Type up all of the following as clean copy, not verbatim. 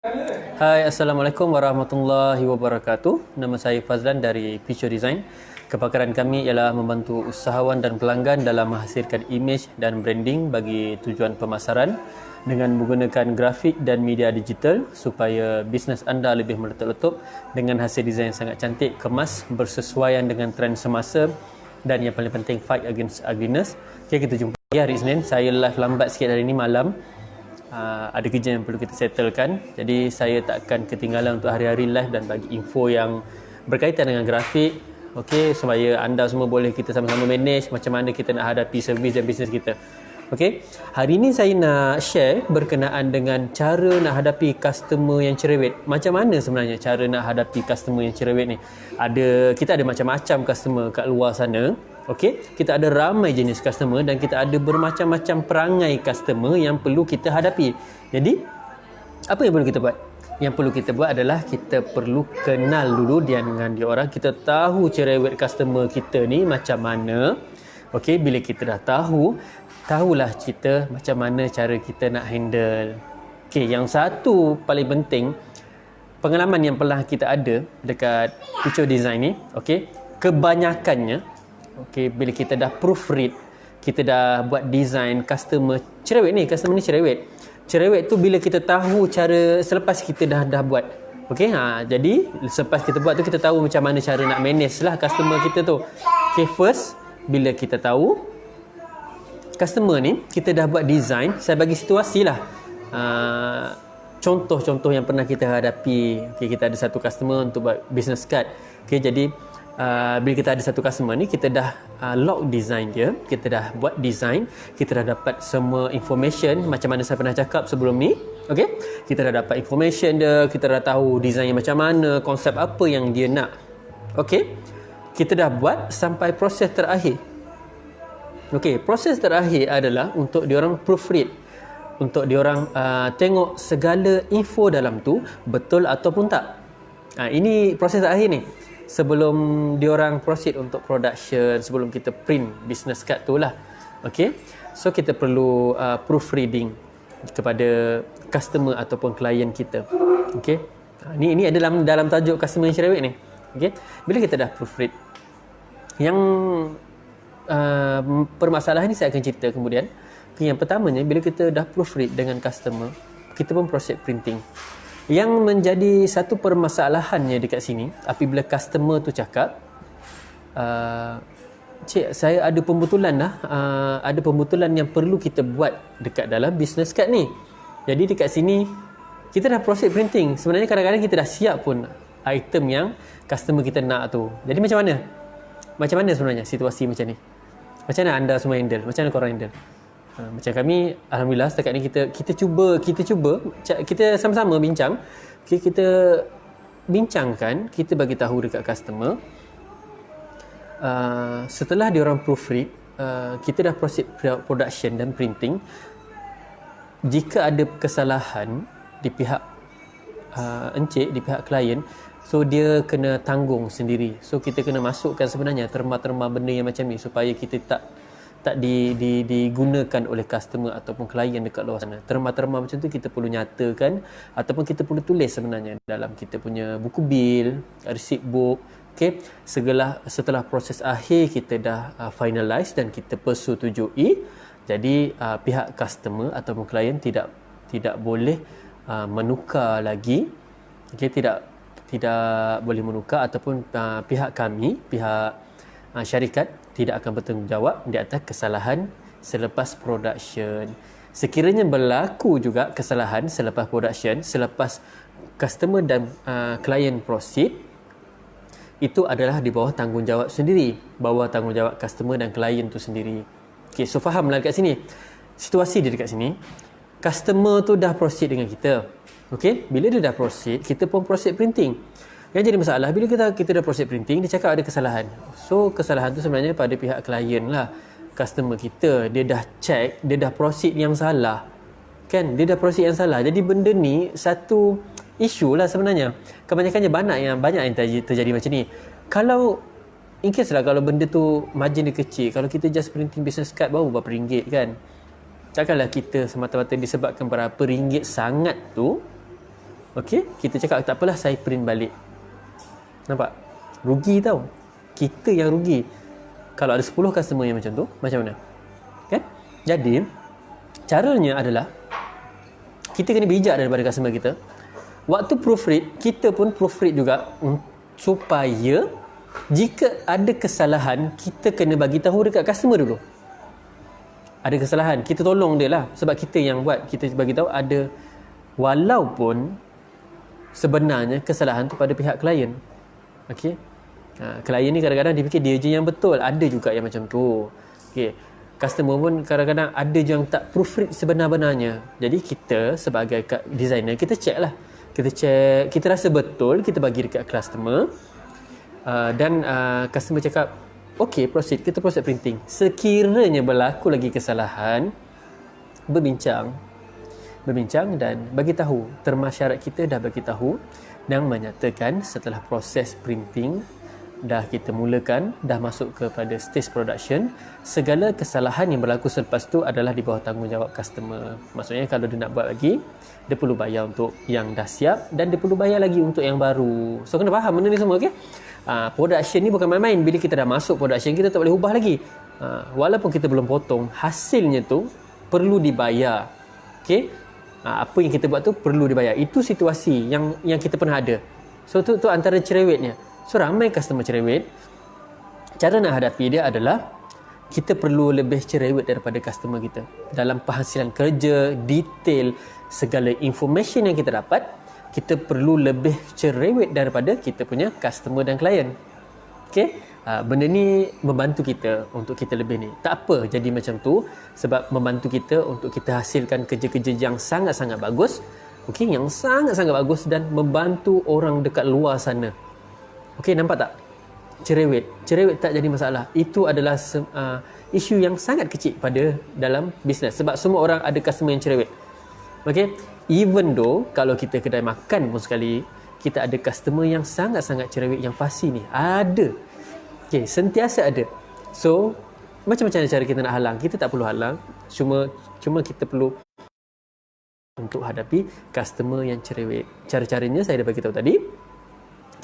Hai, Assalamualaikum warahmatullahi wabarakatuh. Nama saya Fazlan dari Picture Design. Kepakaran kami ialah membantu usahawan dan pelanggan dalam menghasilkan imej dan branding bagi tujuan pemasaran dengan menggunakan grafik dan media digital supaya bisnes anda lebih meletup-letup dengan hasil desain yang sangat cantik, kemas, bersesuaian dengan trend semasa dan yang paling penting fight against ugliness. Okay, kita jumpa lagi hari Isnin. Saya live lambat sikit hari ini malam. Ada kerja yang perlu kita settlekan. Jadi saya tak akan ketinggalan untuk hari-hari live dan bagi info yang berkaitan dengan grafik. Okey, supaya anda semua boleh kita sama-sama manage macam mana kita nak hadapi servis dan bisnes kita. Okey, hari ini saya nak share berkenaan dengan cara nak hadapi customer yang cerewet. Macam mana sebenarnya cara nak hadapi customer yang cerewet ni? Kita ada macam-macam customer kat luar sana. Okey, kita ada ramai jenis customer dan kita ada bermacam-macam perangai customer yang perlu kita hadapi. Jadi, apa yang perlu kita buat? Yang perlu kita buat adalah kita perlu kenal dulu dengan dia orang. Kita tahu cerewet customer kita ni macam mana. Okey, bila kita dah tahulah kita macam mana cara kita nak handle. Okey, yang satu paling penting, pengalaman yang pernah kita ada dekat picture design ni, okey, kebanyakannya bila kita dah proofread, kita dah buat design customer ni cerewet tu bila kita tahu cara selepas kita dah buat. Jadi selepas kita buat tu kita tahu macam mana cara nak manage lah customer kita tu. First, bila kita tahu customer ni, kita dah buat design, saya bagi situasi lah. Contoh-contoh yang pernah kita hadapi. Kita ada satu customer untuk buat business card. Jadi bila kita ada satu customer ni, kita dah log design dia, kita dah buat design, kita dah dapat semua information macam mana saya pernah cakap sebelum ni. Kita dah dapat information dia, kita dah tahu design macam mana, konsep apa yang dia nak. Kita dah buat sampai proses terakhir. Proses terakhir adalah untuk diorang proofread, untuk diorang tengok segala info dalam tu betul ataupun tak. Ini proses terakhir ni, sebelum diorang proceed untuk production, sebelum kita print business card tu lah. So kita perlu proofreading kepada customer ataupun klien kita. Ini ada dalam tajuk customer yang cerewet ni. Bila kita dah proofread, yang permasalahan ni saya akan cerita kemudian. Yang pertamanya, bila kita dah proofread dengan customer, kita pun proceed printing. Yang menjadi satu permasalahannya dekat sini, apabila customer tu cakap, cik, saya ada pembetulan lah, ada pembetulan yang perlu kita buat dekat dalam business card ni. Jadi dekat sini kita dah proceed printing. Sebenarnya kadang-kadang kita dah siap pun item yang customer kita nak tu. Jadi macam mana? Macam mana sebenarnya situasi macam ni? Macam mana anda semua handle? Macam mana korang handle? Macam kami, alhamdulillah setakat ni kita cuba kita sama-sama bincang. Kita bincangkan, kita bagi tahu dekat customer. Setelah diorang proofread, kita dah proceed production dan printing. Jika ada kesalahan di pihak encik, di pihak klien, so dia kena tanggung sendiri. So kita kena masukkan sebenarnya terma-terma benda yang macam ni supaya kita tak digunakan oleh customer ataupun klien dekat luar sana. Terma-terma macam tu kita perlu nyatakan ataupun kita perlu tulis sebenarnya dalam kita punya buku bil, receipt book. Setelah proses akhir kita dah finalize dan kita persetujui, jadi pihak customer ataupun klien tidak boleh menukar lagi. Tidak boleh menukar ataupun pihak kami, pihak syarikat tidak akan bertanggungjawab di atas kesalahan selepas production. Sekiranya berlaku juga kesalahan selepas production, selepas customer dan klien proceed, itu adalah di bawah tanggungjawab sendiri, bawah tanggungjawab customer dan klien tu sendiri. So fahamlah dekat sini. Situasi dia dekat sini, customer tu dah proceed dengan kita. Bila dia dah proceed, kita pun proceed printing. Yang jadi masalah, bila kita dah proceed printing, dia cakap ada kesalahan. So kesalahan tu sebenarnya pada pihak klien lah, customer kita. Dia dah check, dia dah proceed yang salah. Dia dah proceed yang salah. Jadi benda ni satu isu lah sebenarnya. Kebanyakannya banyak yang terjadi macam ni. Kalau in case lah, kalau benda tu margin dia kecil, kalau kita just printing business card baru berapa ringgit takkanlah kita semata-mata disebabkan berapa ringgit sangat tu Okey, kita cakap tak apalah, saya print balik. Nampak? Rugi tau. Kita yang rugi. Kalau ada 10 customer yang macam tu, macam mana? Kan? Jadi, caranya adalah kita kena bijak daripada customer kita. Waktu proofread, kita pun proofread juga supaya jika ada kesalahan, kita kena bagi tahu dekat customer dulu. Ada kesalahan, kita tolong dia lah. Sebab kita yang buat, kita bagi tahu ada, walaupun sebenarnya kesalahan tu pada pihak klien. Okey. Klien ni kadang-kadang dia fikir dia je yang betul. Ada juga yang macam tu. Okey. Customer pun kadang-kadang ada je yang tak proofread sebenar-benarnya. Jadi kita sebagai designer, kita check lah. Kita check, kita rasa betul, kita bagi dekat customer. Dan customer cakap, okey, proceed, kita proceed printing. Sekiranya berlaku lagi kesalahan, berbincang dan bagi tahu. Termasyarat kita dah bagi tahu dan menyatakan setelah proses printing dah kita mulakan, dah masuk kepada stage production, segala kesalahan yang berlaku selepas tu adalah di bawah tanggungjawab customer. Maksudnya kalau dia nak buat lagi, dia perlu bayar untuk yang dah siap dan dia perlu bayar lagi untuk yang baru. So kena faham benda ni semua, okey? Production ni bukan main-main. Bila kita dah masuk production, kita tak boleh ubah lagi. Walaupun kita belum potong, hasilnya tu perlu dibayar. Okey? Apa yang kita buat tu perlu dibayar. Itu situasi yang kita pernah ada. So tu antara cerewetnya. So ramai customer cerewet. Cara nak hadapi dia adalah kita perlu lebih cerewet daripada customer kita dalam penghasilan kerja, detail, segala information yang kita dapat. Kita perlu lebih cerewet daripada kita punya customer dan klien. Okey? Benda ni membantu kita untuk kita lebih ni. Tak apa jadi macam tu, sebab membantu kita untuk kita hasilkan kerja-kerja yang sangat-sangat bagus. Okey, yang sangat-sangat bagus dan membantu orang dekat luar sana. Okey, nampak tak? Cerewet tak jadi masalah. Itu adalah isu yang sangat kecil pada dalam bisnes, sebab semua orang ada customer yang cerewet. Okey, even though kalau kita kedai makan pun sekali, kita ada customer yang sangat-sangat cerewet, yang fasih ni ada. Okey, sentiasa ada. So macam-macam cara kita nak halang, kita tak perlu halang, cuma kita perlu untuk hadapi customer yang cerewet. Cara-caranya saya dah bagi tahu tadi.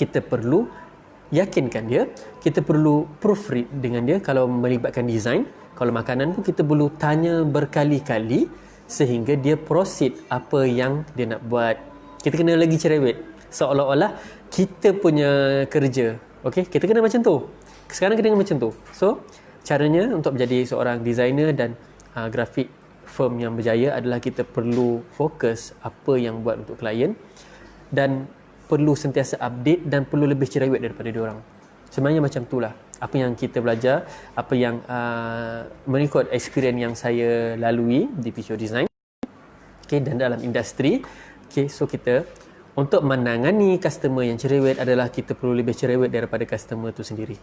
Kita perlu yakinkan dia, kita perlu proofread dengan dia kalau melibatkan design. Kalau makanan pun kita perlu tanya berkali-kali sehingga dia proceed apa yang dia nak buat. Kita kena lagi cerewet, seolah-olah kita punya kerja. Okey, kita kena macam tu. Sekarang kita kena macam tu. So caranya untuk menjadi seorang designer dan grafik firm yang berjaya adalah kita perlu fokus apa yang buat untuk klien dan perlu sentiasa update dan perlu lebih cerewet daripada diorang. Sebenarnya macam itulah apa yang kita belajar, apa yang mengikut experience yang saya lalui di visual design, okay, dan dalam industri. Okay, so kita untuk menangani customer yang cerewet adalah kita perlu lebih cerewet daripada customer tu sendiri.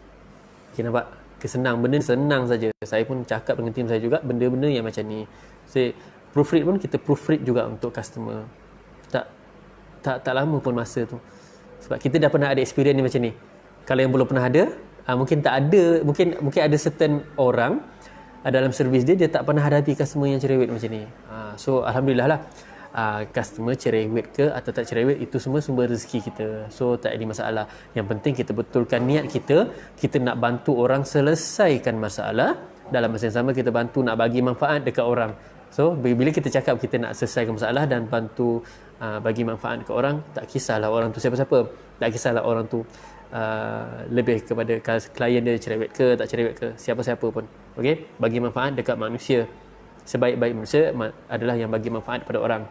Okay, nampak? Kesenang, benda senang saja. Saya pun cakap dengan tim saya juga benda-benda yang macam ni. Saya proofread pun kita proofread juga untuk customer. Tak lama pun masa tu. Sebab kita dah pernah ada experience ni macam ni. Kalau yang belum pernah ada, mungkin tak ada, mungkin ada certain orang dalam servis dia tak pernah hadapi customer yang cerewet macam ni. So alhamdulillah lah. Customer cerewet ke atau tak cerewet, itu semua sumber rezeki kita. So tak ada masalah. Yang penting kita betulkan niat kita. Kita nak bantu orang selesaikan masalah. Dalam masa yang sama kita bantu nak bagi manfaat dekat orang. So bila kita cakap kita nak selesaikan masalah dan bantu bagi manfaat ke orang, tak kisahlah orang tu siapa-siapa, tak kisahlah orang tu lebih kepada klien dia cerewet ke tak cerewet ke, siapa-siapa pun. Okey, bagi manfaat dekat manusia. Sebaik-baik manusia adalah yang bagi manfaat kepada orang.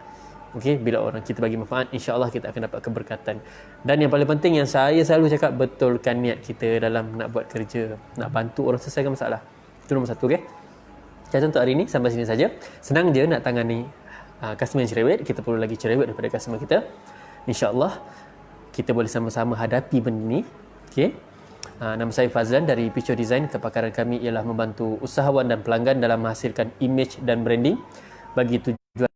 Okey, bila orang kita bagi manfaat, insya-Allah kita akan dapat keberkatan. Dan yang paling penting yang saya selalu cakap, betulkan niat kita dalam nak buat kerja, nak bantu orang selesaikan masalah. Itu nombor satu, okey. Jadi untuk hari ini sampai sini saja. Senang je nak tangani customer yang cerewet. Kita perlu lagi cerewet daripada customer kita. InsyaAllah kita boleh sama-sama hadapi benda ni. Okay. Nama saya Fazlan dari Picture Design. Kepakaran kami ialah membantu usahawan dan pelanggan dalam menghasilkan image dan branding bagi tujuan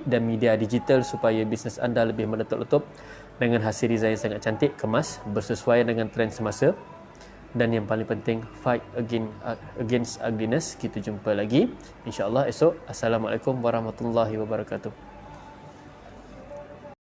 dan media digital supaya bisnes anda lebih meletup-letup dengan hasil desain yang sangat cantik, kemas, bersesuaian dengan trend semasa. Dan yang paling penting, fight against ugliness. Kita jumpa lagi InsyaAllah esok. Assalamualaikum warahmatullahi wabarakatuh.